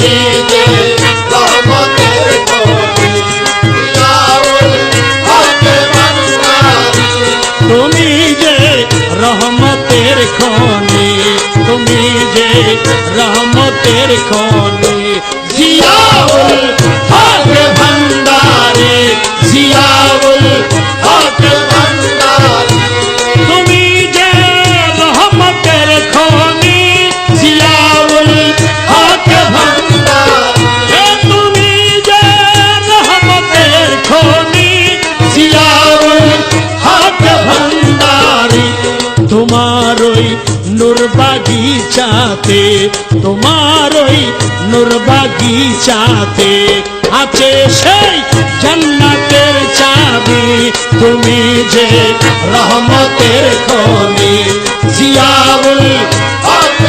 তুমি যে রহমতের খনি, জিয়াউল হক ভান্ডারী। তুমি যে রহমতের খনি, তুমি যে রহমতের খনি, জিয়াউল হক ভান্ডারী, জিয়াউল হক ভান্ডারী। তুমি যে রহমতের খনি, জিয়াউল হক ভান্ডারী। তুমি যে রহমতের খনি, জিয়াউল হক ভান্ডারী। তোমার ওই নূর বাগিচাতে, তোমার ওই নূর বাগিচাতে আছে সেই জান্নাতের চাবি। তুমি যে রহমতের খনি, জিয়াউল হক